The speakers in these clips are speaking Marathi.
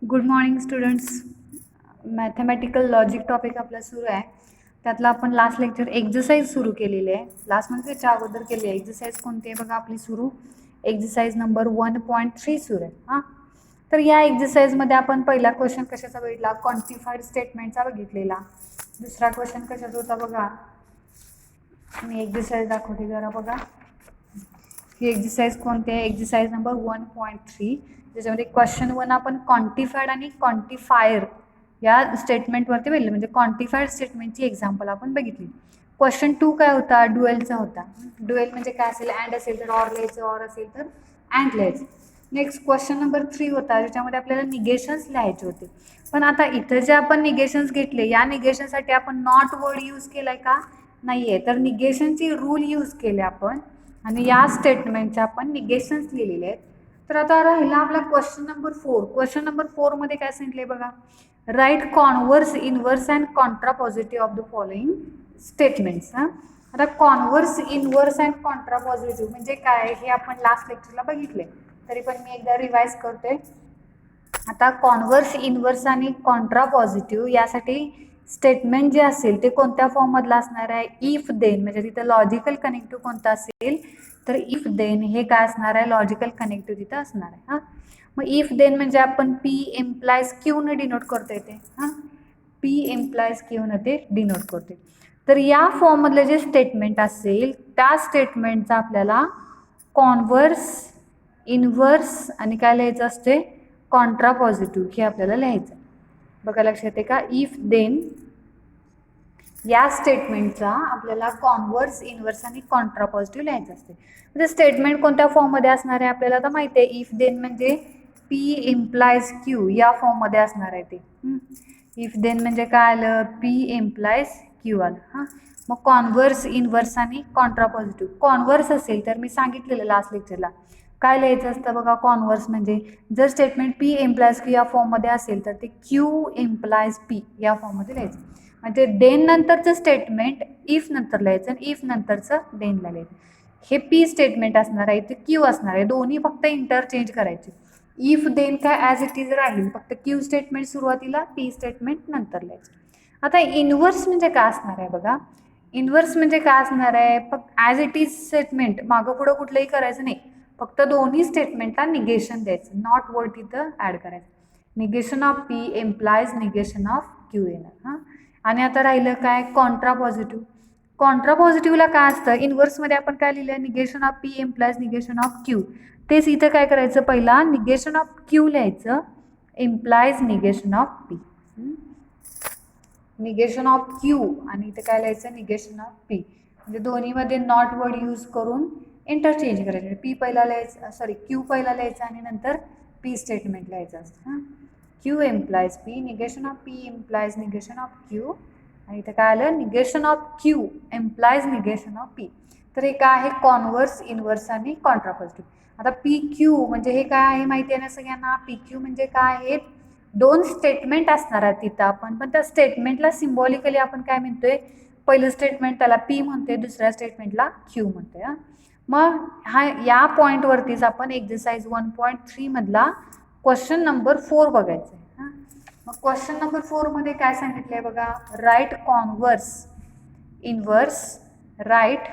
Good morning students. Mathematical logic topic आपला सुरू आहे. त्यातला आपण लास्ट लेक्चर एक्झरसाइज सुरू केलेली आहे. लास्ट म्हणजे त्याच्या अगोदर केली आहे. एक्झरसाइज कोणती आहे बघा आपली सुरू. एक्झरसाइज नंबर 1.3 सुरू आहे. हां, तर या एक्झरसाइजमध्ये आपण पहिला क्वेश्चन कशाचा बघितला, क्वांटिफाईड स्टेटमेंटचा बघितलेला. दुसरा क्वेश्चन कशाचा होता बघा, मी एक्झरसाइज दाखवते जरा बघा. ही एक्झरसाइज कोणती आहे, एक्झरसाइज नंबर 1.3. ज्याच्यामध्ये क्वेश्चन 1 आपण क्वांटिफाईड आणि क्वांटिफायर या स्टेटमेंटवरती बघितलं, म्हणजे क्वांटिफाईड स्टेटमेंटची एक्झाम्पल आपण बघितली. क्वेश्चन 2 काय होता, ड्युएलचा होता. ड्युएल म्हणजे काय असेल, अँड असेल तर ऑर लिहायचं, ऑर असेल तर अँड लिहायचं. नेक्स्ट क्वेश्चन नंबर 3 होता, ज्याच्यामध्ये आपल्याला निगेशन्स लिहायचे होते. पण आता इथं जे आपण निगेशन्स घेतले, या निगेशनसाठी आपण नॉट वर्ड यूज केलाय का, नाहीये. तर निगेशनची रूल यूज केले आपण आणि या स्टेटमेंटचे आपण निगेशन्स लिहिलेले आहेत. तर आता राहिला आपला क्वेश्चन नंबर 4. क्वेश्चन नंबर 4 मध्ये काय सांगितले बघा, right converse, inverse and contrapositive of the following statements. आता कॉन्व्हर्स, इनव्हर्स अँड कॉन्ट्रापॉझिटिव्ह म्हणजे काय हे आपण लास्ट लेक्चरला बघितले, तरी पण मी एकदा रिवाइज करते. आता कॉन्व्हर्स, इनव्हर्स आणि कॉन्ट्रापॉझिटिव्ह यासाठी स्टेटमेंट जे असेल ते कोणत्या फॉर्ममधलं असणार आहे, इफ देन. म्हणजे तिथं लॉजिकल कनेक्टिव्ह कोणता असेल तर इफ देन हे काय असणार आहे, लॉजिकल कनेक्टिव्ह तिथं असणार आहे. हां, मग इफ देन म्हणजे आपण पी एम्प्लायज क्यू ने डिनोट करतो येते. हां, पी एम्प्लायज क्यू ने ते डिनोट करते. तर या फॉर्ममधले जे स्टेटमेंट असेल त्या स्टेटमेंटचा आपल्याला कॉन्व्हर्स, इनव्हर्स आणि काय लिहायचं असते, कॉन्ट्रापॉझिटिव्ह हे आपल्याला लिहायचं. बघा लक्षात येते का, इफ देन या स्टेटमेंटचा आपल्याला कॉन्व्हर्स, इनव्हर्स आणि कॉन्ट्रापॉझिटिव्ह लिहायचं असते. म्हणजे स्टेटमेंट कोणत्या फॉर्ममध्ये असणार आहे आपल्याला तर माहिती आहे. इफ देन म्हणजे पी एम्प्लायज क्यू या फॉर्ममध्ये असणार आहे ते. इफ देन म्हणजे काय आलं, पी एम्प्लायज क्यू आलं. हां, मग कॉन्व्हर्स, इनव्हर्स आणि कॉन्ट्रापॉझिटिव्ह. कॉन्व्हर्स असेल तर मी सांगितलेलं लास्ट लेक्चरला काय लिहायचं असतं बघा. कॉन्व्हर्स म्हणजे जर स्टेटमेंट पी एम्प्लायज क्यू या फॉर्ममध्ये असेल तर ते क्यू एम्प्लायज पी या फॉर्ममध्ये लिहायचं. म्हणजे देन नंतरचं स्टेटमेंट इफ नंतर लिहायचं आणि इफ नंतरचं देनला लिहायचं. हे पी स्टेटमेंट असणार आहे, ते क्यू असणार आहे. दोन्ही फक्त इंटरचेंज करायचे. इफ देन काय ॲज इट इज राहील, फक्त क्यू स्टेटमेंट सुरुवातीला, पी स्टेटमेंट नंतर लिहायचं. आता इनव्हर्स म्हणजे काय असणार आहे बघा. इनव्हर्स म्हणजे काय असणार आहे, फक्त ॲज इट इज स्टेटमेंट, मागं पुढं कुठलंही करायचं नाही, फक्त दोन्ही स्टेटमेंटला निगेशन द्यायचं, नॉट वर्ड तिथं ॲड करायचं. Negation of P implies negation of Q येणार. हां, आणि आता राहिलं काय, कॉन्ट्रापॉझिटिव्ह. कॉन्ट्रापॉझिटिव्हला काय असतं, इनव्हर्समध्ये आपण काय लिहिलं, negation of P implies negation of Q. तेच इथं काय करायचं, पहिला निगेशन ऑफ क्यू लिहायचं, implies negation of P. Negation of Q आणि इथे काय लिहायचं, निगेशन ऑफ पी. म्हणजे दोन्हीमध्ये नॉट वर्ड यूज करून इंटरचेंज करायचे. पी पहिला लिहायचं, सॉरी क्यू पहिला लिहायचं आणि नंतर पी स्टेटमेंट लिहायचं असतं. हां, Q implies P, negation of P implies negation of Q. आणि इथं काय आलं, negation of Q implies negation of P. तर हे काय आहे, कॉन्व्हर्स, इनव्हर्स आणि कॉन्ट्रापॉझिटिव्ह. आता पी क्यू म्हणजे हे काय आहे माहिती आहे ना सगळ्यांना. पी क्यू म्हणजे काय आहेत, दोन स्टेटमेंट असणार आहेत तिथं आपण, पण त्या स्टेटमेंटला सिम्बॉलिकली आपण काय म्हणतोय, पहिलं स्टेटमेंट त्याला पी म्हणतोय, दुसऱ्या स्टेटमेंटला क्यू म्हणतोय. मग हा या पॉईंटवरतीच आपण एक्झरसाइज 1.3 मधला क्वेश्चन नंबर 4 बघायचा आहे. मग क्वेश्चन नंबर 4 मध्ये काय सांगितलंय बघा, right converse, inverse, right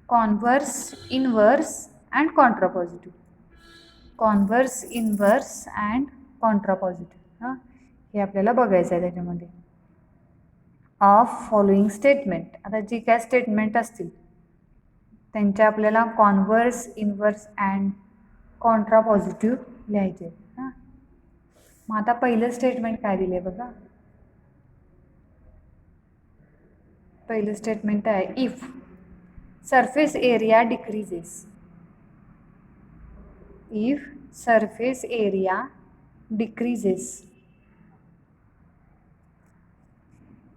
converse, inverse and contrapositive. Converse, inverse and contrapositive. हां, हे आपल्याला बघायचं आहे त्याच्यामध्ये. ऑफ फॉलोइंग स्टेटमेंट, आता जी काय स्टेटमेंट असतील त्यांचे आपल्याला कॉन्व्हर्स, इनव्हर्स अँड कॉन्ट्रापॉझिटिव्ह लिहायचे. हां, मग आता पहिलं स्टेटमेंट काय दिले बघा. पहिलं स्टेटमेंट आहे, if surface area decreases, if surface area decreases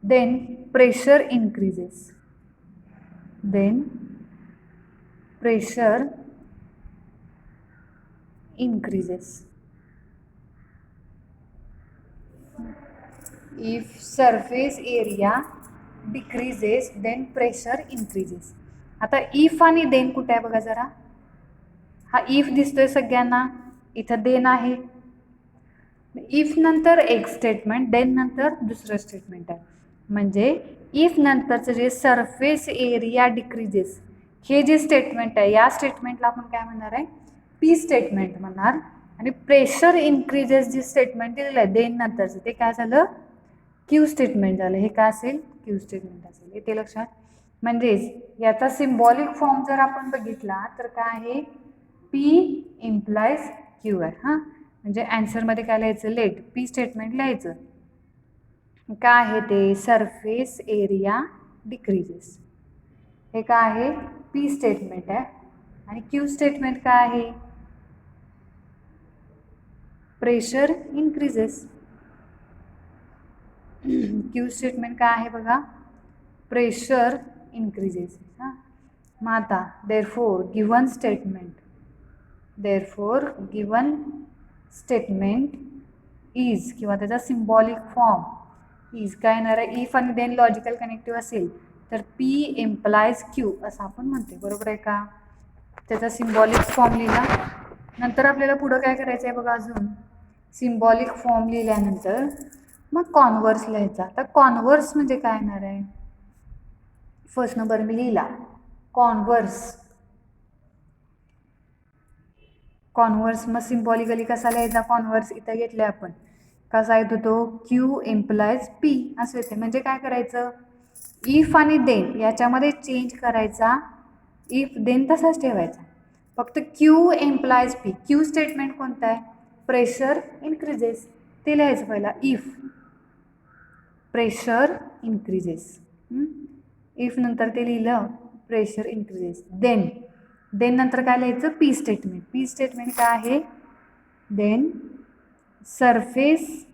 then pressure increases, then pressure increases. If surface area decreases then pressure increases. आता if आणि then कुठे आहे बघा जरा. हा इफ दिसतोय सगळ्यांना, इथं देन आहे. इफ नंतर एक स्टेटमेंट, देन नंतर दुसरं स्टेटमेंट आहे. म्हणजे इफ नंतरचं जे सरफेस एरिया डिक्रीजेस हे जे स्टेटमेंट आहे, या स्टेटमेंटला आपण काय म्हणणार आहे, पी स्टेटमेंट म्हणणार. आणि प्रेशर इन्क्रीजेस जे स्टेटमेंट दिलेलं आहे देन नंतरचं, ते काय झालं, क्यू स्टेटमेंट झालं. हे काय असेल, क्यू स्टेटमेंट असेल. येते लक्षात. म्हणजेच याचा सिम्बॉलिक फॉर्म जर आपण बघितला तर काय आहे, पी इम्प्लाइज क्यू आहे. हां, म्हणजे आन्सरमध्ये काय लिहायचं, लेट पी स्टेटमेंट लिहायचं. काय आहे ते, सरफेस एरिया डिक्रीजेस. हे काय आहे, पी स्टेटमेंट आहे. आणि क्यू स्टेटमेंट काय आहे, प्रेशर इन्क्रीजेस. क्यू स्टेटमेंट काय आहे बघा, प्रेशर इन्क्रीजेस. हां, मग आता therefore given statement, therefore given statement is किंवा त्याचा सिम्बॉलिक फॉर्म इज काय येणार आहे, इफ आणि देन लॉजिकल कनेक्टिव्ह असेल तर पी इम्प्लाइज क्यू असं आपण म्हणते. बरोबर आहे का. त्याचा सिम्बॉलिक फॉर्म लिहिला. नंतर आपल्याला पुढं काय करायचं आहे बघा, अजून सिम्बॉलिक फॉर्म लिहिल्यानंतर मग कॉन्व्हर्स लिहायचा. तर कॉन्व्हर्स म्हणजे काय येणार आहे, फर्स्ट नंबर मी लिहिला कॉन्व्हर्स. कॉन्व्हर्स मग सिम्बॉलिकली कसा लिहायचा कॉन्व्हर्स, इथं घेतलं आपण. कसा येतो तो, क्यू इम्प्लाइज पी असं येते. म्हणजे काय करायचं, इफ आणि देन याच्यामध्ये चेंज करायचा, इफ देन तसाच ठेवायचा, फक्त Q implies P. Q statement कोणतं आहे, प्रेशर इन्क्रीजेस, ते लिहायचं पहिला. इफ प्रेशर इन्क्रीजेस, इफ नंतर ते लिहिलं प्रेशर इन्क्रीजेस. देन नंतर काय लिहायचं, पी स्टेटमेंट. पी स्टेटमेंट काय आहे, देन सरफेस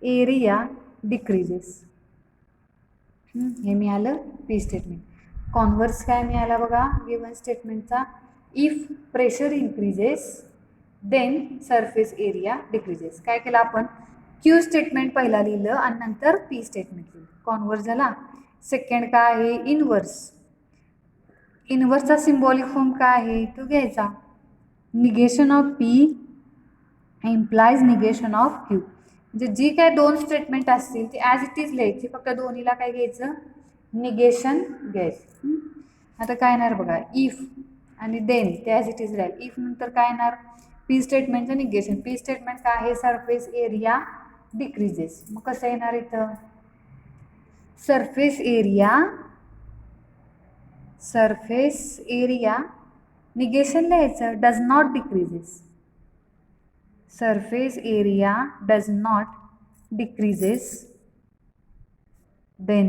एरिया डिक्रीजेस. हे मिळालं पी स्टेटमेंट. कॉन्व्हर्स काय मिळाला बघा गिवन स्टेटमेंटचा, if pressure increases then surface area decreases. काय केलं आपण, क्यू स्टेटमेंट पहिला लिहिलं आणि नंतर पी स्टेटमेंट लिहिलं. कॉन्व्हर्स झाला. सेकंड काय आहे, इनव्हर्स. इनव्हर्सचा सिम्बॉलिक फॉर्म काय आहे तो घ्यायचा, negation of P implies negation of Q. म्हणजे जी काय दोन स्टेटमेंट असतील ती ॲज इट इज लिहायची, फक्त दोन्हीला काय घ्यायचं, निगेशन घ्यायचं. आता काय येणार बघा, इफ आणि देन ते ॲज इट इज राहील. इफ नंतर काय येणार, पी स्टेटमेंटचं निगेशन. पी स्टेटमेंट काय आहे, सरफेस एरिया डिक्रीजेस. मग कसं येणार इथं, सरफेस एरिया निगेशन लिहायचं, does not decreases. Surface area does not decreases. Then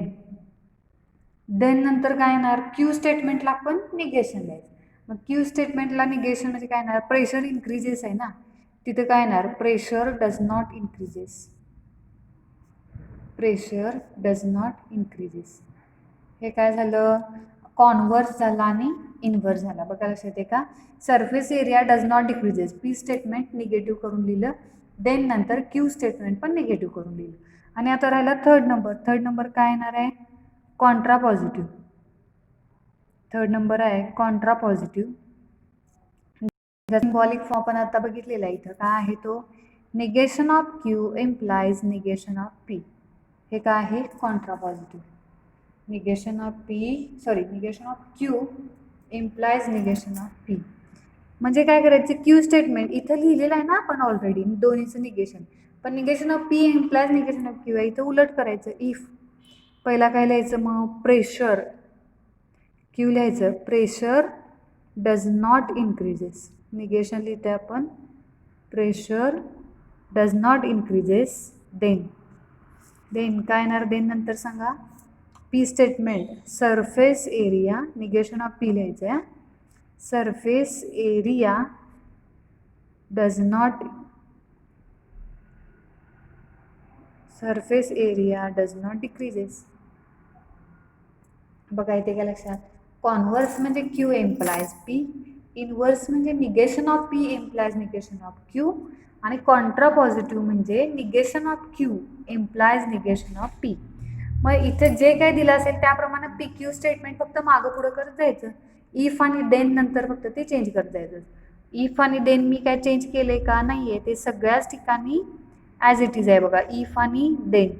नंतर काय येणार, क्यू स्टेटमेंटला आपण निगेशन लिहायचं. मग क्यू स्टेटमेंटला निगेशन म्हणजे काय येणार, प्रेशर इन्क्रीजेस आहे ना, तिथं काय येणार, pressure does not increases. Pressure does not increases. हे काय झालं, कॉन्व्हर्स झाला आणि इनव्हर्स झाला. बघा लक्षात येते का, surface area does not decreases, P statement negative करून लिहिलं. देन नंतर क्यू स्टेटमेंट पण निगेटिव्ह करून लिहिलं. आणि आता राहिला थर्ड नंबर काय येणार आहे, कॉन्ट्रा पॉझिटिव्ह. थर्ड नंबर आहे कॉन्ट्रा पॉझिटिव्ह. सिम्बॉलिक फॉर्म आपण आता बघितलेला आहे. इथं काय आहे तो, negation of Q implies negation of P. हे काय आहे, Contra positive. Negation of Q implies negation of P. म्हणजे काय करायचं, क्यू स्टेटमेंट इथं लिहिलेलं आहे ना आपण ऑलरेडी दोन्हीचं निगेशन, पण negation of P implies negation of Q आहे. इथं उलट करायचं. इफ पहिला काय लिहायचं, मग प्रेशर, क्यू लिहायचं, pressure does not increases. Negation लिहिते आपण, pressure does not increases. Then काय येणार, देन नंतर सांगा, P statement, surface area negation of P लिहायचं आहे. Surface area does not decreases. बघा इथे काय लक्षात, कॉन्व्हर्स म्हणजे क्यू इम्प्लाइज पी, इनव्हर्स म्हणजे negation of P implies negation of Q, आणि कॉन्ट्रा पॉझिटिव्ह म्हणजे negation of Q implies negation of P. मग इथे जे काही दिलं असेल त्याप्रमाणे पी क्यू स्टेटमेंट फक्त मागं पुढं करत जायचं. इफ आणि देन नंतर फक्त ते चेंज करत जायचं. इफ आणि देन मी काय चेंज केले का नाही आहे, ते सगळ्याच ठिकाणी ॲज इट इज आहे बघा, इफ आणि देन.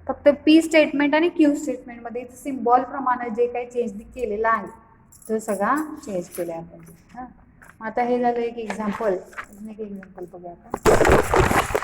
फक्त पी स्टेटमेंट आणि क्यू स्टेटमेंटमध्ये सिम्बॉल प्रमाणे जे काही चेंज केलेलं आहे तो सगळा चेंज केला आहे आपण. हां, आता हे झालं एक एक्झाम्पल. अजून एक एक्झाम्पल बघूया आपण.